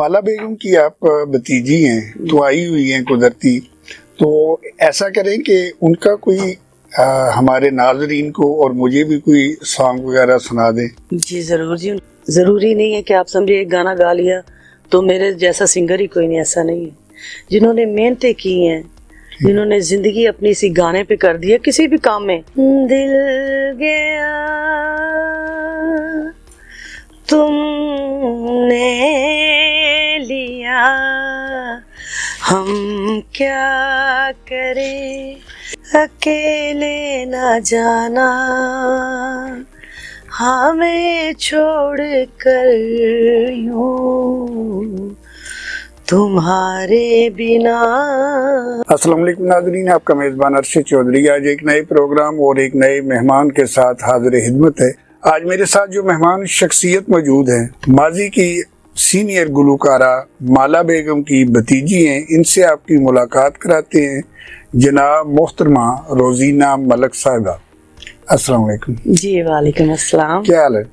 माला बेगम की आप भतीजी हैं तो आई हुई हैं कुदरती, तो ऐसा करें कि उनका कोई हमारे नाजरीन को और मुझे भी कोई सॉन्ग वगैरह सुना दें। जी जरूर जी। जरूरी नहीं है कि आप समझे एक गाना गा लिया तो मेरे जैसा सिंगर ही कोई नहीं, ऐसा नहीं है। जिन्होंने मेहनतें की हैं, जिन्होंने जिंदगी अपनी इसी गाने पे कर दी है, किसी भी काम में। दिल गया तुमने लिया, हम क्या करें अकेले ना जाना, हमें छोड़ कर यूं तुम्हारे बिना। अस्सलाम वालेकुम नाज़रीन, आपका मेज़बान अरशद चौधरी आज एक नए प्रोग्राम और एक नए मेहमान के साथ हाजिर खिदमत है। आज मेरे साथ जो मेहमान शख्सियत मौजूद हैं, माजी की सीनियर गुलकारा माला बेगम की भतीजी हैं, इनसे आपकी मुलाकात कराते हैं। जनाब मोहतरमा रोजीना मलक साहिबा, अस्सलाम वालेकुम। जी वालेकुम अस्सलाम। क्या हाल है?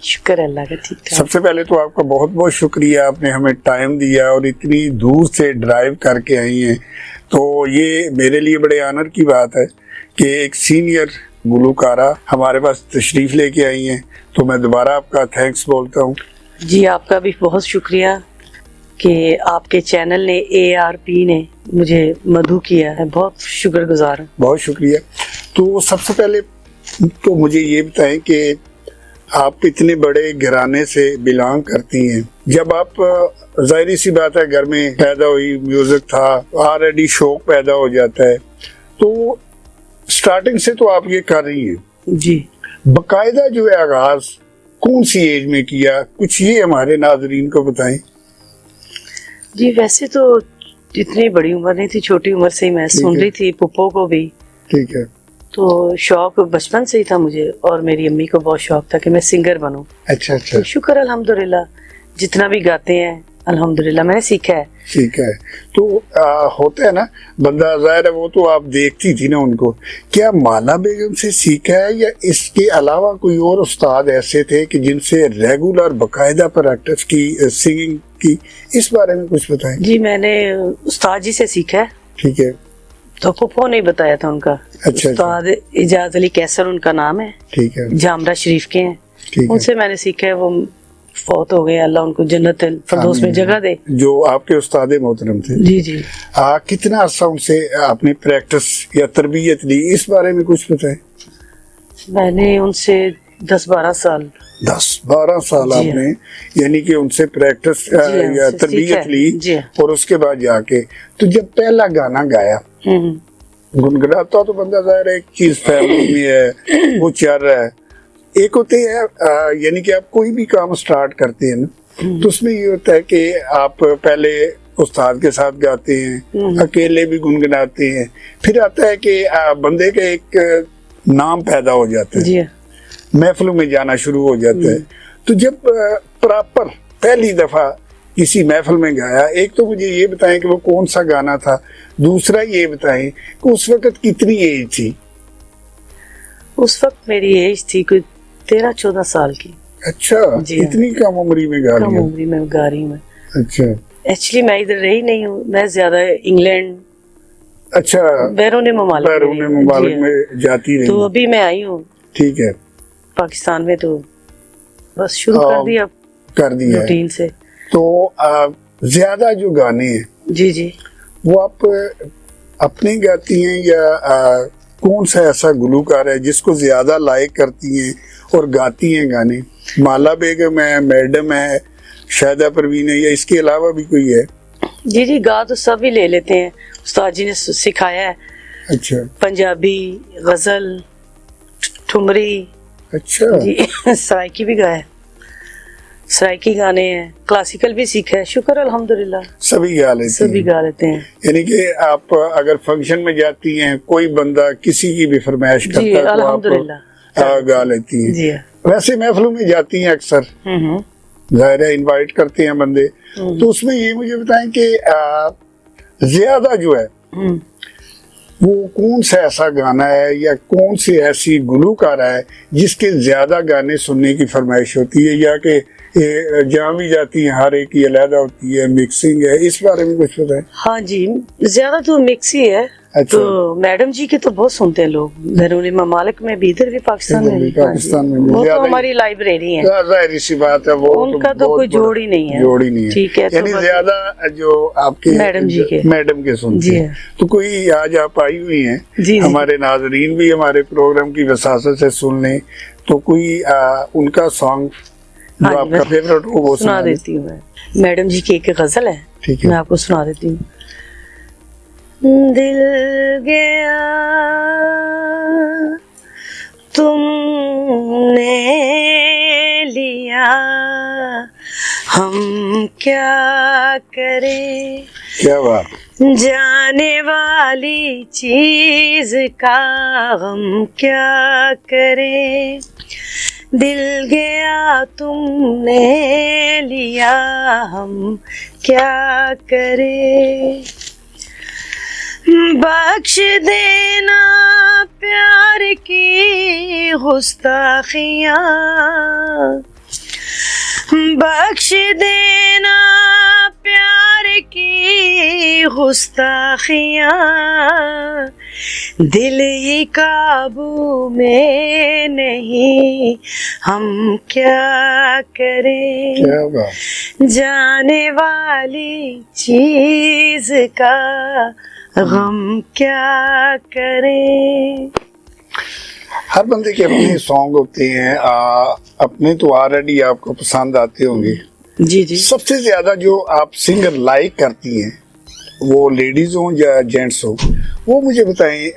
शुक्र अल्लाह का, ठीक है। सबसे पहले तो आपका बहुत बहुत शुक्रिया, आपने हमें टाइम दिया और इतनी दूर से ड्राइव करके आई हैं, तो ये मेरे लिए बड़े आनर की बात है कि एक सीनियर गुलकारा हमारे पास तशरीफ़ लेके आई हैं, तो मैं दोबारा आपका थैंक्स बोलता हूँ। जी आपका भी बहुत शुक्रिया कि आपके चैनल ने ARP ने मुझे मधु किया है, बहुत शुक्रगुजार हूँ। बहुत शुक्रिया। तो सबसे पहले तो मुझे ये बताएं कि आप इतने बड़े घराने से बिलोंग करती हैं। जब आप जाहिर सी बात है घर में पैदा हुई, म्यूजिक था, ऑलरेडी शौक पैदा हो जाता है, तो स्टार्टिंग से तो आप ये कर रही हैं जी। बकायदा जो है आगाज कौन सी एज में किया, कुछ ये हमारे नाजरीन को बताएं। जी वैसे तो इतनी बड़ी उम्र नहीं थी, छोटी उम्र से ही मैं सुन रही थी पुप्पो को भी। ठीक है। तो शौक बचपन से ही था मुझे, और मेरी अम्मी को बहुत शौक था कि मैं सिंगर बनूं। अच्छा अच्छा। तो शुक्र अल्हम्दुलिल्लाह, जितना भी गाते हैं अल्हम्दुलिल्लाह मैंने सीखा है। ठीक है। तो होता है ना बंदा, जाहिर है वो तो आप देखती थी ना उनको, क्या माला बेगम से सीखा है या इसके अलावा कोई और उस्ताद ऐसे थे कि जिनसे रेगुलर बकायदा प्रैक्टिस की, सिंगिंग की, इस बारे में कुछ बताएं। जी मैंने उस्ताद जी से सीखा है। ठीक है। तो पुप्पो ने बताया था उनका। अच्छा। उस्ताद इजाज अली कैसर उनका नाम है। ठीक है। जामरा शरीफ के हैं, उनसे मैंने सीखा है। वो फौत हो गए, अल्लाह उनको जन्नत फिरदौस में जगह दे। जो आपके उस्ताद मोहतरम थे। जी जी। कितना अर्सा उनसे आपने प्रैक्टिस या तरबियत ली, इस बारे में कुछ बताएं। मैंने उनसे 10-12 साल 10-12 साल आपने यानी कि उनसे प्रैक्टिस या तरबियत ली, और उसके बाद जाके तो जब पहला गाना गाया, गुनगुनाता तो बंदा जाहिर है एक चीज फैमिली में है, वो चल रहा है। एक होते हैं यानी कि आप कोई भी काम स्टार्ट करते हैं ना, तो उसमें ये होता है कि आप पहले उस्ताद के साथ गाते हैं, अकेले भी गुनगुनाते हैं, फिर आता है कि बंदे का एक नाम पैदा हो जाता है, महफिलों में जाना शुरू हो जाता है। तो जब प्रॉपर पहली दफा किसी महफिल में गाया, एक तो मुझे ये बताएं कि वो कौन सा गाना था, दूसरा ये बताएं कि उस वक्त कितनी एज थी। उस वक्त मेरी एज थी कोई 13-14 साल की। अच्छा। इतनी कम उम्री में गा रही हूँ। कम उम्री में गा रही हूँ। अच्छा। एक्चुअली मैं इधर रही नहीं हूँ, मैं ज्यादा इंग्लैंड, अच्छा, बैरून मुमालिक में जाती रही। तो अभी मैं आई हूँ। ठीक है। पाकिस्तान में तो बस शुरू कर दिया रूटीन से। तो ज्यादा जो गाने हैं जी जी, वो आप अपने गाती हैं या कौन सा ऐसा गुलकार है जिसको ज्यादा लाइक करती हैं और गाती हैं गाने? माला बेगम है, मैडम है, शायदा परवीन है, या इसके अलावा भी कोई है? जी जी, गा तो सब ही ले लेते हैं, उस्ताद जी ने सिखाया है। अच्छा। पंजाबी, गजल, ठुमरी। अच्छा जी सराइकी भी गाया, सराइकी गाने हैं, क्लासिकल भी सीखा है, शुक्र अल्हम्दुलिल्लाह। सभी गा लेते हैं। यानी कि आप अगर फंक्शन में जाती हैं, कोई बंदा किसी की भी फरमाइश करता है तो आप गा लेती हैं। वैसे महफिलों में जाती हैं अक्सर, जाहिर है इनवाइट करते हैं बंदे, तो उसमें ये मुझे बताएं कि ज्यादा जो है वो कौन सा ऐसा गाना है या कौन सी ऐसी गुलकारा है जिसके ज्यादा गाने सुनने की फरमाइश होती है, या कि ये जहाँ भी जाती है हर एक की अलग होती है, मिक्सिंग है, इस बारे में कुछ पता है? हाँ जी, ज्यादा तो मिक्स ही है। अच्छा। तो मैडम जी के तो बहुत सुनते हैं लोग, बैरूनी ममालिक में भी, इधर भी पाकिस्तान में भी। पाकिस्तान में भी वो तो हमारी लाइब्रेरी है, जाहिर सी बात है, वो उनका तो कोई जोड़ ही नहीं है। जोड़ ही नहीं है, ठीक है। यानी ज्यादा जो आपके मैडम के सुनते हैं। तो कोई आज आप आई हुई हैं, हमारे नाजरीन भी हमारे प्रोग्राम की वसासत से सुन लें, तो कोई उनका सॉन्ग जो आपका फेवरेट हो वो सुना देती हूँ मैं। मैडम जी की एक गजल है, ठीक है, मैं आपको सुना देती हूँ। दिल गया तुमने लिया, हम क्या करें, क्या बात, जाने वाली चीज का हम क्या करें, दिल गया तुमने लिया, हम क्या करें, बख्श देना प्यार की गुस्ताखियाँ, बख्श देना प्यार की गुस्ताखियाँ, दिल ही काबू में नहीं, हम क्या करें, क्या बात, जाने वाली चीज का गम क्या करें। हर बंदे के अपने सॉन्ग होते हैं, अपने तो ऑलरेडी आपको पसंद आते होंगे। जी जी। सबसे ज्यादा जो आप सिंगर लाइक करती हैं, वो लेडीज हो या जेंट्स हो, वो मुझे बताएं,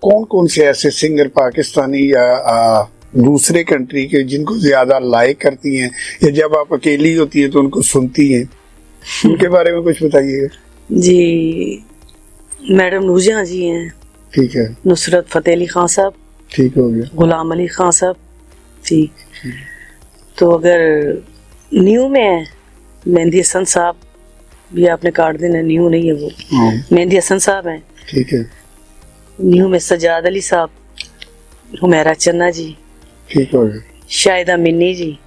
कौन कौन से ऐसे सिंगर पाकिस्तानी या दूसरे कंट्री के जिनको ज्यादा लाइक करती हैं, या जब आप अकेली होती हैं तो उनको सुनती हैं, उनके बारे में कुछ बताइएगा। जी, मैडम नूरजहां जी हैं, ठीक है, नुसरत फतेह अली खान साहब, ठीक हो गया, गुलाम अली खान साहब, ठीक। तो अगर न्यू में है, मेहंदी हसन साहब भी आपने काट देना, न्यू नहीं है वो, मेहंदी हसन साहब हैं, ठीक है। न्यू में सजाद अली साहब, हुमैरा चन्ना जी, ठीक हो गया, शाहिदा मिन्नी जी,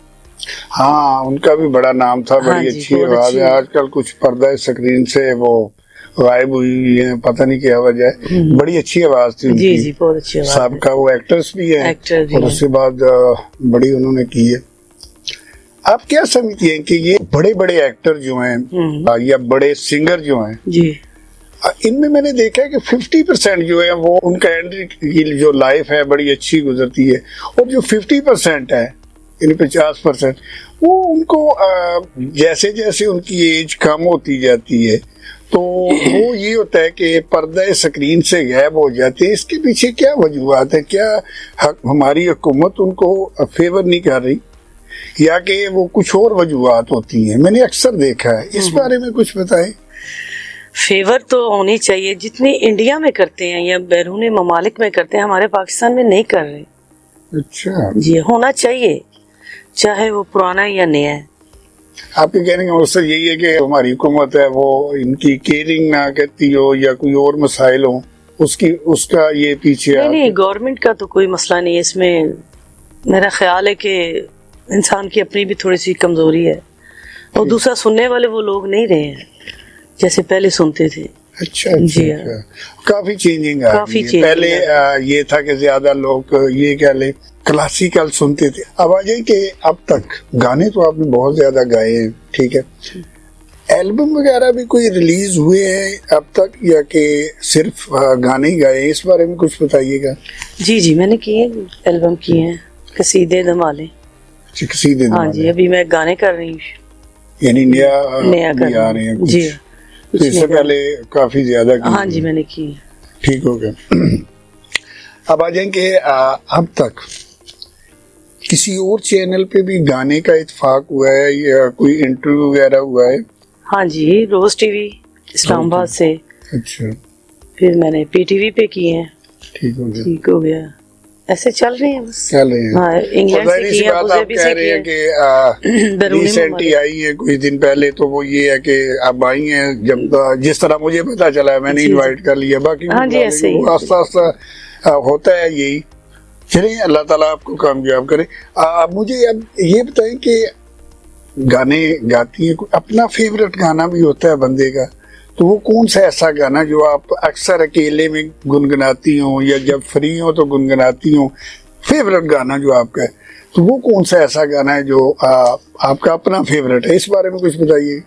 हाँ उनका भी बड़ा नाम था, बड़ी अच्छी आवाज है। आजकल कुछ पर्दा स्क्रीन से वो गायब हुई है, पता नहीं क्या वजह है, बड़ी अच्छी आवाज थी उनकी। जी जी, बहुत अच्छी आवाज। सबका वो एक्टर्स भी है, और उसके बाद बड़ी उन्होंने की है। आप क्या समझती हैं कि ये बड़े बड़े एक्टर जो हैं या बड़े सिंगर जो हैं जी, इनमें मैंने देखा है कि 50% जो है वो उनका एंट्री की जो लाइफ है बड़ी अच्छी गुजरती है, और जो 50% है, यानी 50%, वो उनको जैसे जैसे उनकी एज कम होती जाती है तो वो ये होता है कि पर्दा स्क्रीन से गायब हो जाते हैं। इसके पीछे क्या वजूहत है? क्या हमारी हुकूमत उनको फेवर नहीं कर रही, या कि वो कुछ और वजूहत होती हैं? मैंने अक्सर देखा है, इस बारे में कुछ बताएं। फेवर तो होनी चाहिए, जितनी इंडिया में करते हैं या बैरूनी ममालिक में करते हैं, हमारे पाकिस्तान में नहीं कर रहे। अच्छा जी, होना चाहिए, चाहे वो पुराना या नया है। आपके कहने का मतलब यही है कि हमारी हुकूमत है वो इनकी केयरिंग ना करती हो, या कोई और मसाइल हो उसका ये पीछे नहीं, गवर्नमेंट का तो कोई मसला नहीं है इसमें। मेरा ख्याल है कि इंसान की अपनी भी थोड़ी सी कमजोरी है, और दूसरा सुनने वाले वो लोग नहीं रहे हैं जैसे पहले सुनते थे। अच्छा जी, काफी चेंजिंग आ गई है। पहले ये था कि ज्यादा लोग ये कह ले क्लासिकल सुनते थे। अब आ जाए कि अब तक गाने तो आपने बहुत ज्यादा गाए हैं, ठीक है, एल्बम वगैरह भी कोई रिलीज हुए हैं अब तक, या कि सिर्फ गाने ही गाए? इस बारे में कुछ बताइएगा। जी जी, मैंने किए, एल्बम किए हैं, कसीदे धमाले। कसीदे धमाले, हाँ जी, अभी मैं गाने कर रही हूँ, यानी नया आ रहे हैं जी। तो इससे पहले काफी ज्यादा की? हाँ जी, मैंने की। ठीक हो गया। अब आ जाएंगे, अब तक किसी और चैनल पे भी गाने का इत्तेफाक हुआ है या कोई इंटरव्यू वगैरह हुआ है? हाँ जी, रोज टीवी इस्लामाबाद से। अच्छा, फिर मैंने पीटीवी पे किए हैं। ठीक हो गया, ऐसे चल रहे हैं बस, चल रहे हैं। हाँ, इंग्लैंड से किए हैं, अबुधाबी से किए हैं कि रिसेंट ही आई है कुछ दिन पहले, तो वो ये है कि अब आई हैं, जब जिस तरह मुझे पता चला मैंने इनवाइट कर लिया, बाकी आस्ता आस्ता होता है यही। चलिए, अल्लाह ताला आपको कामयाब करे। अब मुझे अब ये बताएं कि गाने गाती हैं, अपना फेवरेट गाना भी होता है बंदे का, तो वो कौन सा ऐसा गाना जो आप अक्सर अकेले में गुनगुनाती हो या जब फ्री हो तो गुनगुनाती हो, फेवरेट गाना जो आपका है, तो वो कौन सा ऐसा गाना है जो आपका अपना फेवरेट है? इस बारे में कुछ बताइए।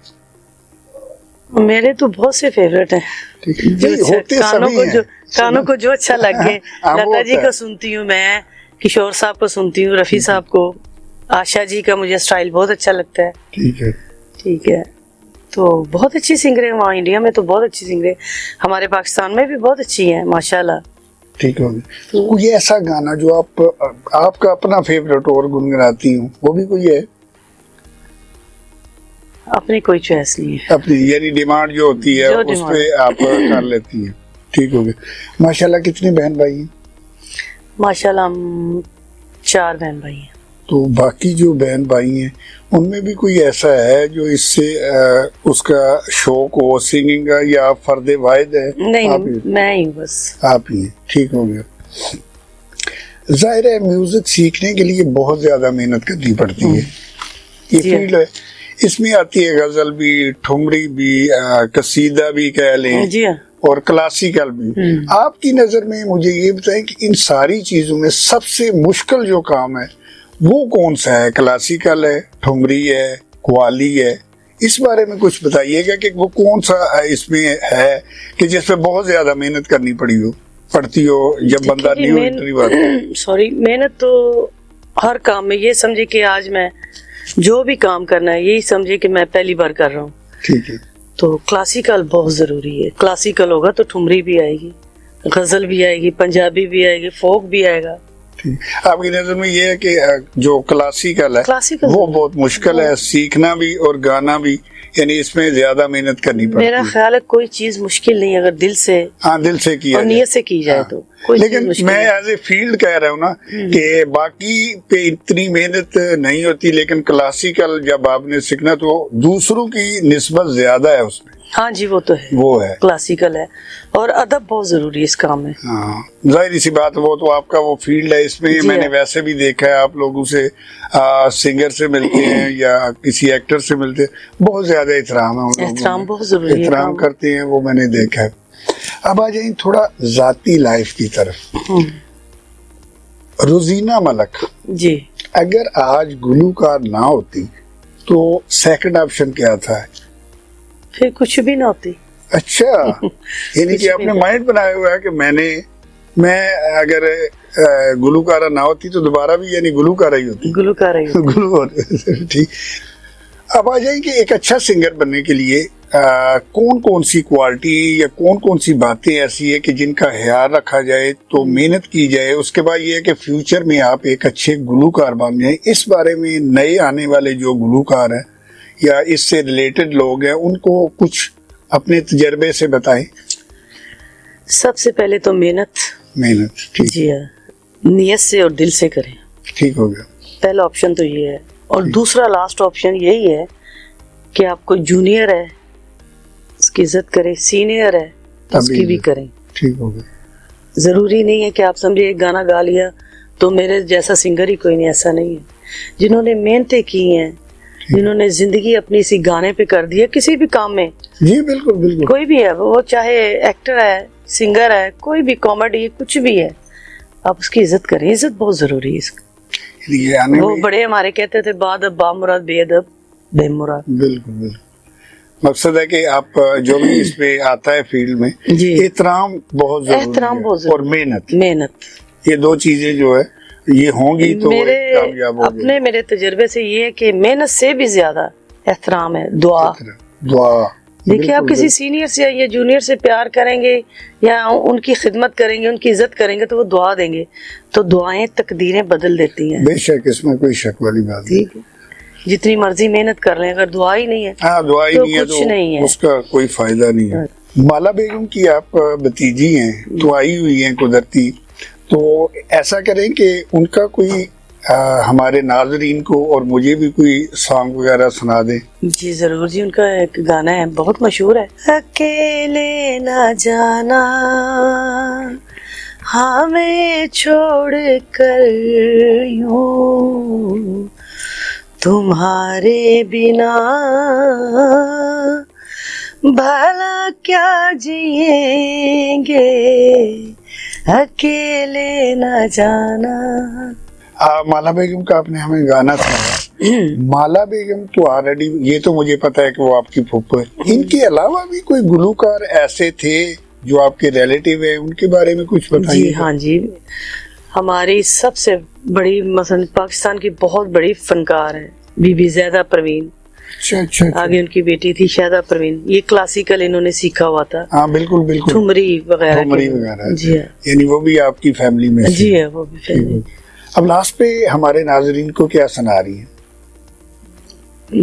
मेरे तो बहुत से फेवरेट हैं, कानों को जो अच्छा लगे। लता जी को सुनती हूँ मैं, किशोर साहब को सुनती हूँ, रफी साहब को, आशा जी का मुझे स्टाइल बहुत अच्छा लगता है। ठीक है, तो बहुत अच्छी सिंगर है वहाँ इंडिया में, तो बहुत अच्छी सिंगर है, हमारे पाकिस्तान में भी बहुत अच्छी है माशाल्लाह। ठीक है, तो कोई ऐसा गाना जो आपका अपना फेवरेट और गुनगुनाती हूँ, वो भी कोई है? अपनी कोई चॉइस नहीं है, अपनी यानी डिमांड जो होती है उस पे आप कर लेती हैं। ठीक हो गया। माशाल्लाह कितने बहन भाई हैं? माशाल्लाह हम 4 बहन भाई हैं। तो बाकी जो बहन भाई हैं उनमें भी कोई ऐसा है जो इससे उसका शौक हो सिंगिंग का, या फर्दे वाहिद है? नहीं, मैं ही बस। आप ही हैं। ठीक हो गया। जाहिर है म्यूजिक सीखने के लिए बहुत ज्यादा मेहनत करनी पड़ती है, ये फील्ड है, इसमें आती है गजल भी, ठुमरी भी, कसीदा भी कह लें, और क्लासिकल भी। आपकी नजर में मुझे ये बताएं कि इन सारी चीजों में सबसे मुश्किल जो काम है वो कौन सा है? क्लासिकल है, ठुमरी है, कव्वाली है? इस बारे में कुछ बताइएगा कि वो कौन सा इसमें है कि जिसमें बहुत ज्यादा मेहनत करनी पड़ती हो जब बंदा न्यू एंट्री बात। सॉरी, मेहनत तो हर काम में, ये समझे कि आज मैं जो भी काम करना है यही समझे कि मैं पहली बार कर रहा हूँ। ठीक है, तो क्लासिकल बहुत जरूरी है। क्लासिकल होगा तो ठुमरी भी आएगी, गजल भी आएगी, पंजाबी भी आएगी, फोक भी आएगा। आपकी नजर में ये है कि जो क्लासिकल है वो बहुत मुश्किल है सीखना भी और गाना भी, यानी इसमें ज्यादा मेहनत करनी पड़ती है? मेरा ख्याल है कोई चीज मुश्किल नहीं अगर दिल से किया और नियत से की जाए तो। लेकिन मैं एज ए फील्ड कह रहा हूँ ना कि बाकी पे इतनी मेहनत नहीं होती, लेकिन क्लासिकल जब आपने सीखना तो दूसरों की निस्बत ज्यादा है उसमें। हाँ जी, वो तो है, वो है, क्लासिकल है, और अदब बहुत जरूरी है इस काम में। हाँ, जाहिर सी बात, वो तो आपका वो फील्ड है, इसमें मैंने वैसे भी देखा है आप लोगों से सिंगर से मिलते हैं या किसी एक्टर से मिलते हैं, बहुत ज्यादा एहतराम है, एहतराम बहुत जरूरी है, एहतराम करते हैं, वो मैंने देखा है। अब आ जाए थोड़ा जाती लाइफ की तरफ। रोजीना मलक जी अगर आज गुलूकार ना होती तो सेकंड ऑप्शन क्या था? फिर कुछ भी ना होती। अच्छा, यानी कि आपने माइंड बनाया हुआ है कि मैं अगर गुलूकारा ना होती तो दोबारा भी यानी गुलूकारा ही होती। गुलूकारा ही होती। ठीक। अब आ जाए कि एक अच्छा सिंगर बनने के लिए कौन कौन सी क्वालिटी या कौन कौन सी बातें ऐसी है कि जिनका ख्याल रखा जाए तो मेहनत की जाए, उसके बाद ये है कि फ्यूचर में आप एक अच्छे गुलूकार बन जाए। इस बारे में नए आने वाले जो गुलूकार हैं या इससे रिलेटेड लोग हैं उनको कुछ अपने तजर्बे से बताएं। सबसे पहले तो मेहनत जी हाँ, नियत से और दिल से करें। ठीक हो गया, पहला ऑप्शन तो ये है। और दूसरा लास्ट ऑप्शन यही है कि आप कोई जूनियर है उसकी इज्जत करें, सीनियर है तो उसकी भी करें। ठीक हो गया। जरूरी नहीं है कि आप समझे एक गाना गा लिया तो मेरे जैसा सिंगर ही कोई नहीं, ऐसा नहीं है। जिन्होंने मेहनतें की हैं, जिन्होंने जिंदगी अपनी इसी गाने पे कर दी है, किसी भी काम में, जी बिल्कुल बिल्कुल, कोई भी है वो, चाहे एक्टर है, सिंगर है, कोई भी, कॉमेडी, कुछ भी है, आप उसकी इज्जत करें। इज्जत बहुत जरूरी है इसकी। वो बड़े हमारे कहते थे बादब बामुराद बेअदब बेमुराद। बिल्कुल बिल्कुल, मकसद है कि आप जो भी इस पे आता है फील्ड में, एहतराम बहुत जरूरी है और मेहनत, ये दो चीजें जो है ये होंगी तो कामयाब होंगे। अपने मेरे तजुर्बे से ये है कि मेहनत से भी ज्यादा एहतराम है, दुआ। देखिए, आप किसी सीनियर से या जूनियर से प्यार करेंगे या उनकी खिदमत करेंगे, उनकी इज्जत करेंगे तो वो दुआ देंगे, तो दुआएं तकदीरें बदल देती हैं। बेशक, इसमें कोई शक वाली बात नहीं। जितनी मर्जी मेहनत कर लें, अगर दुआ ही नहीं है, दुआ ही नहीं है तो नहीं है, उसका कोई फायदा नहीं है। माला बेगम की आप भतीजी हैं तो आई हुई हैं कुदरती, तो ऐसा करें कि उनका कोई हमारे नाज़रीन को और मुझे भी कोई सॉन्ग वगैरह सुना दें। जी जरूर जी, उनका एक गाना है बहुत मशहूर है, अकेले ना जाना हमें छोड़ कर यूं, तुम्हारे बिना भला क्या जिएंगे, अकेले न जाना। माला बेगम का आपने हमें गाना सुनाया। माला बेगम तो ऑलरेडी, ये तो मुझे पता है कि वो आपकी फूफो है। इनके अलावा भी कोई गुलूकार ऐसे थे जो आपके रिलेटिव है, उनके बारे में कुछ बताइए। जी हाँ जी, हमारी सबसे बड़ी मसलन पाकिस्तान की बहुत बड़ी फनकार है बीबी ज़ैदा परवीन। अच्छा। आगे उनकी बेटी थी शायदा परवीन, ये क्लासिकल इन्होंने सीखा हुआ था। हाँ बिल्कुल बिल्कुल, ठुमरी वगैरह। जी हाँ, यानी वो भी आपकी फैमिली में से। जी है, वो भी फैमिली। अब लास्ट पे हमारे नाजरीन को क्या सुना रही है?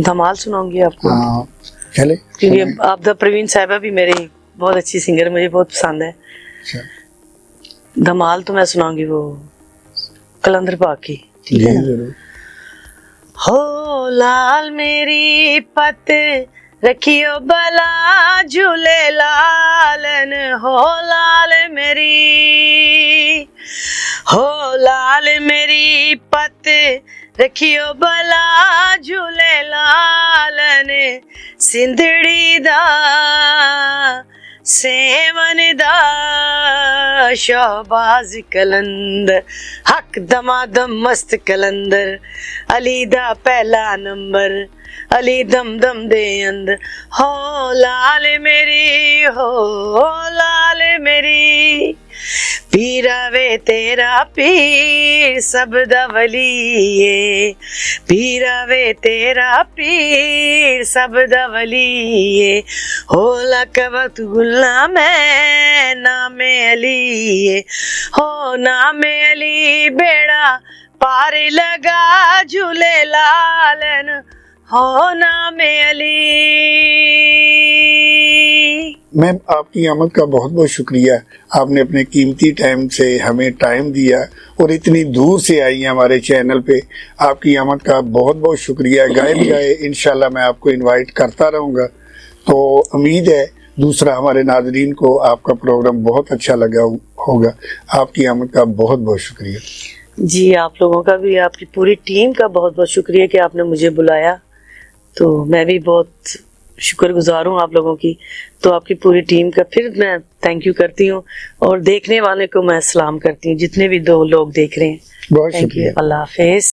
धमाल सुनाऊंगी आपको। हाँ चले, क्योंकि आपदा परवीन साहिबा भी मेरी बहुत अच्छी सिंगर, मुझे बहुत पसंद है। अच्छा। धमाल तो मैं सुनाऊंगी वो कलंदर पाक की, ठीक है ना? हो लाल मेरी पत रखियो बला झूले लालन, हो लाल मेरी पत रखियो बला झूले लालन, सिंधड़ी दा सेवन दा शहबाज कलंदर, हक दमादम मस्त कलंदर, अली दा पहला नंबर, अली दम दम दे अंदर। हो लाल मेरी, हो लाल मेरी, पीरा वे तेरा पीर सब दा वलीए, पीरा वे तेरा पीर सब दा वलीए, हो लकवत गुल्ला मैं नामे अली, हो नामे अली बेड़ा पार लगा झूले लालन, हो नामे अली। मैम आपकी आमद का बहुत बहुत शुक्रिया। आपने अपने कीमती टाइम से हमें टाइम दिया और इतनी दूर से आई हैं हमारे चैनल पे। आपकी आमद का बहुत बहुत शुक्रिया। गाए बजाए इंशाल्लाह मैं आपको इनवाइट करता रहूँगा। तो उम्मीद है दूसरा हमारे नाजरीन को आपका प्रोग्राम बहुत अच्छा लगा होगा। आपकी आमद का बहुत बहुत शुक्रिया। जी आप लोगों का भी, आपकी पूरी टीम का बहुत बहुत शुक्रिया कि आपने मुझे बुलाया। तो मैं भी बहुत शुक्रगुजार हूँ आप लोगों की। तो आपकी पूरी टीम का फिर मैं थैंक यू करती हूँ और देखने वाले को मैं सलाम करती हूँ, जितने भी दो लोग देख रहे हैं। बहुत थैंक यू। शुक्रिया। अल्लाह हाफिज।